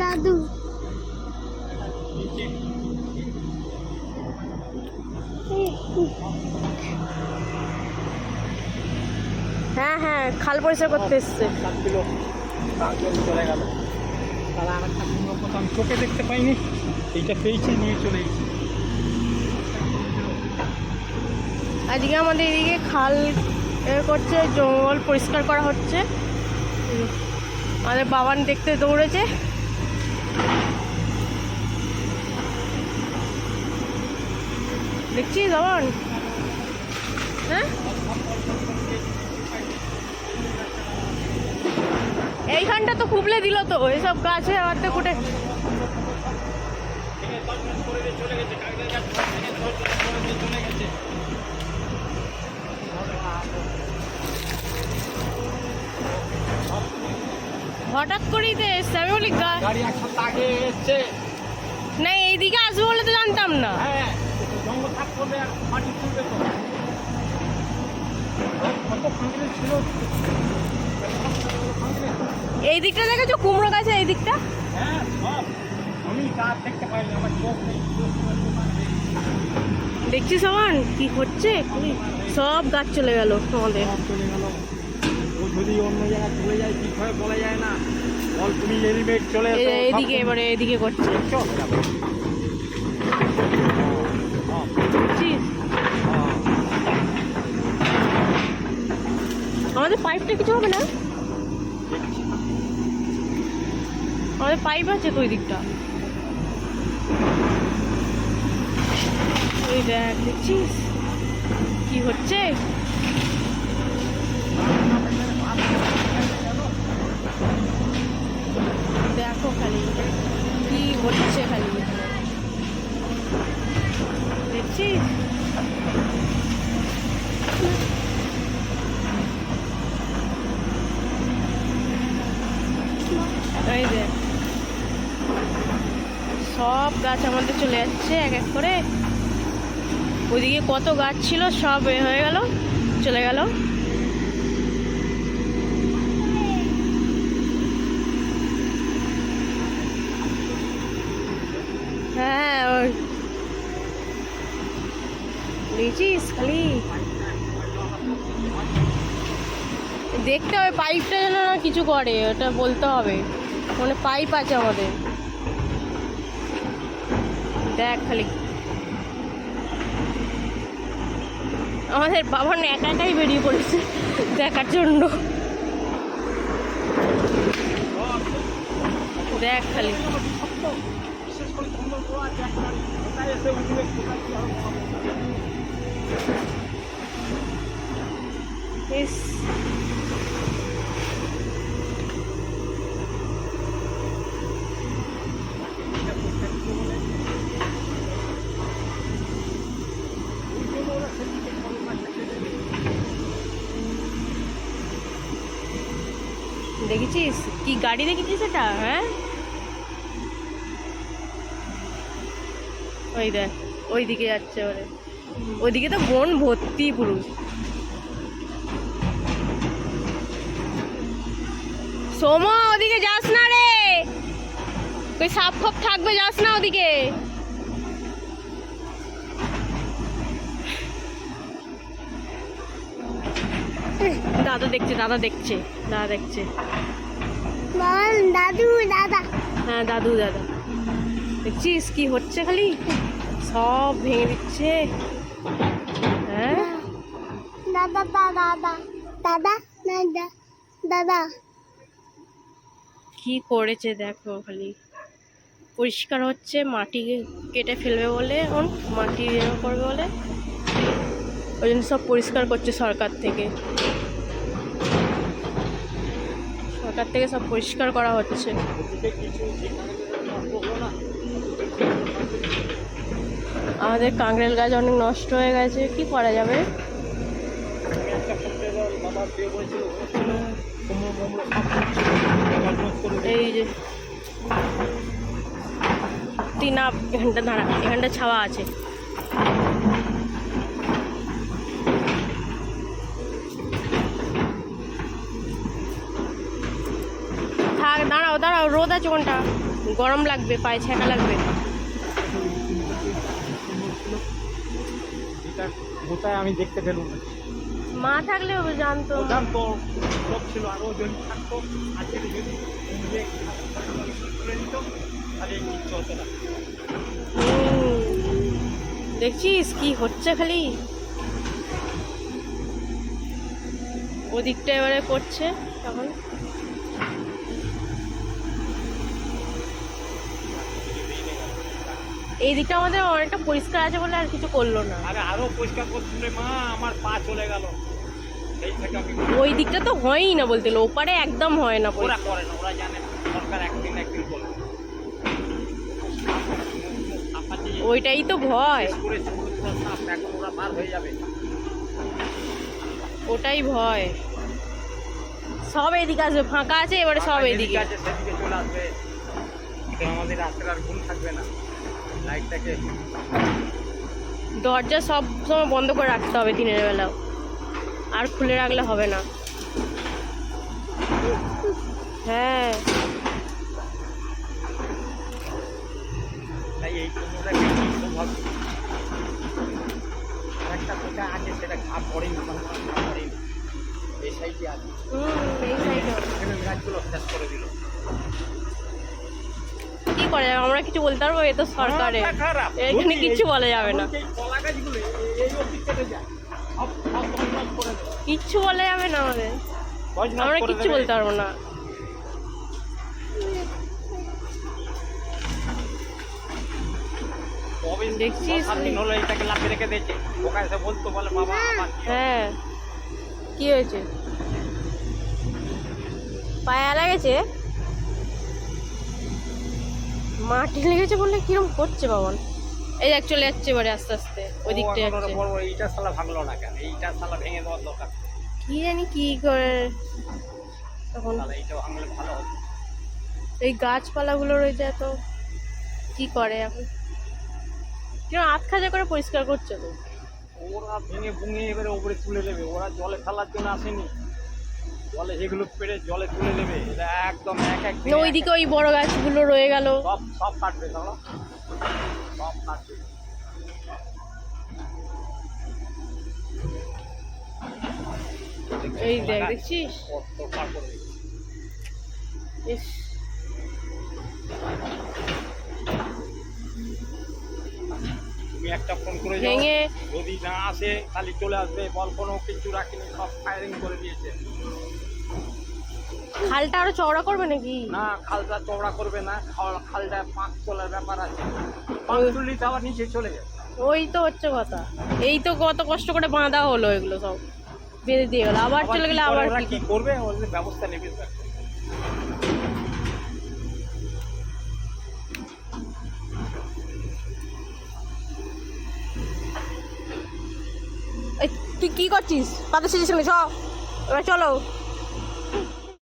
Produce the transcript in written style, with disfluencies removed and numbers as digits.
দাদু হ্যাঁ হ্যাঁ খাল পরিষ্কার করতে এসছে। চলে গেল তাহলে আর একটা আমি চোখে দেখতে পাইনি, এইটা পেয়েছি নিয়ে চলে এসেছি। আজকে আমাদের এদিকে খাল করছে, জঙ্গল পরিষ্কার করা হচ্ছে। আমাদের বাবান দেখতে দৌড়েছে। দেখছিস বাবান? হ্যাঁ এইখানটা তো খুবলে দিল তো, এইসব গাছে আবার কুটে। হঠাৎ করেই তো এসছে, আমি বলি গাড়ি এক সপ্তাহ আগে এসছে। না এইদিকে আসবো বলে তো জানতাম না। হ্যাঁ জঙ্গল থাক করবে আর মাটি তুলবে তো। কত ফাঁকলে ছিল এই দিকটা দেখেছো কুমড়ো গাছে এই দিকটা? হ্যাঁ সব আমি কাজ দেখতে পাইনি, আমার চোখ নেই। দেখছিস সবান কি হচ্ছে, সব গাছ চলে গেল আমাদের। চলে গেল, ও যদি অন্য জায়গায় চলে যায় কি হয় বলা যায় না। বল তুমি এলিমেট চলে এদিকে এবারে এদিকে করছে। চল দেখছিস আমাদের পাইপটা কিছু হবে না? আমাদের পাইপ আছে তো ওই দিকটা, ওই দেখ দেখছিস কি হচ্ছে। দেখো খালি কি হচ্ছে, খালি দেখছিস? এই দেখ সব গাছ আমাদের চলে যাচ্ছে এক এক করে। ওইদিকে কত গাছ ছিল সব হয়ে গেল, চলে গেল। হ্যাঁ ওই দেখছিস খালি দেখতে হবে পাইপটা যেন না কিছু করে, ওটা বলতে হবে। মানে পাইপ আছে আমাদের, দেখ খালি। আমাদের বাবা না একা একাই বেরিয়ে পড়েছে দেখার জন্য, দেখ খালি। ইস দেখেছিস কি গাড়ি দেখেছিস এটা? হ্যাঁ ওই দেখ ওই দিকে যাচ্ছে, ওরে ওইদিকে তো বন ভর্তি পুরো। সোমা ওদিকে যাস না রে, ওই সাপ ফাপ থাকবে, যাস না ওদিকে। দাদা দেখছে, দাদা দেখছে, দাদা দেখছে। দাদু দাদা, হ্যাঁ দাদু দাদা। দেখছিস কি হচ্ছে, খালি সব ভেঙে দিচ্ছে। হ্যাঁ দাদা দাদা দাদা দাদা দাদা কি করেছে দেখো, খালি পরিষ্কার হচ্ছে, মাটি কেটে ফেলবে বলে, এখন মাটি করবে বলে, ওই জন্য সব পরিষ্কার করছে সরকার থেকে। সরকার থেকে সব পরিষ্কার করা হচ্ছে। আমাদের কাঁকড়েল গাছ অনেক নষ্ট হয়ে গেছে, কি করা যাবে? এই যে তুই না এখানটা দাঁড়া, এখানটা ছাওয়া আছে। থাক, দাঁড়াও দাঁড়াও, রোদ আছে। আছে কোনটা? গরম লাগবে, পায়ে ছ্যাঁকা লাগবে। এটা কোথায় আমি দেখতে পেলুম না। মা থাকলে হবে, জানতো। ও জানতো, লোক ছিল, আর ও যদি থাকতো আজকে যদি নিজে করে নিত তাহলে এই কিচ্ছু হতো না। দেখছিস কি হচ্ছে খালি? ওদিকটা এবারে করছে এখন। এই দিকটা আমাদের অনেকটা পরিষ্কার আছে বলে আর কিছু করলো না। আরে আরো পরিষ্কার করছিল রে মা, আমার পা চলে গেল সেই থেকে আমি। ওই দিকটা তো হয়ই না বলতে, ওপারে একদম হয় না ওরা পরিষ্কার। করে না, ওরা জানে না, সরকার একদিন করবে। ওইটাই তো ভয়, ওরা পার হয়ে যাবে, ওটাই ভয়। সব এদিকে আসবে, ফাঁকা আছে এবারে সব এদিকে। আছে সেদিকে চলে আসবে, তো আমাদের রাস্তার আর ঘুম থাকবে না। লাইটটাকে দরজা সব সময় বন্ধ করে রাখতে হবে দিনের বেলাও, আর খুলে রাখলে হবে না। হ্যাঁ, তাই এই কোনোটা সম্ভব। আরেকটা কোথায় আছে সেটা খাপ পড়েনি, পড়েনি এই সাইডে আছে। এই সাইডে এখানে গাছগুলো শেষ করে দিল। কি করে যাবে, আমরা কিছু বলতে পারবো? এ তো সরকারে, খারাপ, এখানে কিচ্ছু বলা যাবে না। এই কলা গাছগুলো এই অবধি কেটে যায়, সব সব বন্ধ করে দেয়। কিচ্ছু বলা যাবে না আমাদের, বজনজ আমরা করে কিচ্ছু দেবে। বলতে পারবো না। দেখছিস? 7 দিন হলো এইটাকে লাফিয়ে রেখে দিয়েছে। ওকে এসে বলতো, বলে বাবা আমার কি হবে? হ্যাঁ, কি হয়েছে? পায়ে লেগেছে, মাটি লেগেছে বললে কিরম করছে বাবন। এই দেখ চলে যাচ্ছে এবারে আস্তে আস্তে ওই দিকটা ও এখন যাচ্ছে। ওরা বড় এইটা শালা ভাঙলো না কেন? এইটা শালা ভেঙে দেওয়ার দরকার। কি জানি কি করে এখন। শালা এইটা ভাঙলে ভালো হতো। এই গাছপালাগুলো রয়েছে এত, কি করে এখন? কিরম আধ খাজা করে পরিষ্কার করছে তো। ওরা ভেঙে ভুঙে এবারে ওপরে তুলে নেবে। ওরা জলে ফেলার জন্য আসেনি, জলে যেগুলো পেরে জলে তুলে নেবে। এটা একদম এক এক দিনে ওইদিকে ওই বড় গাছগুলো রয়ে গেল। সব সব কাটবে, শালা সব কাটবে। এই দেখ, দেখছিস? কত পার করবে। ইস, তুমি একটা ফোন করে যাও, ভেঙে যদি না আসে খালি চলে আসবে, বল কোনো কিছু রাখিনি, সব ফায়ারিং করে দিয়েছে। খালটা আরো চওড়া করবে নাকি? না, খালটা চওড়া করবে না, খালটা পাঁক তোলার ব্যাপার আছে। পাঁক তুললি তো আবার নিচে চলে যাবে। ওই তো হচ্ছে কথা। এই তো কত কষ্ট করে বাঁধা হলো, এগুলো সব বেঁধে দিয়ে গেল, আবার চলে গেলে আবার ওরা কি কি করবে? ওদের ব্যবস্থা নেবে স্যার। এই, তুই কি করছিস? পাতা শেষেছিস, এবার চলো।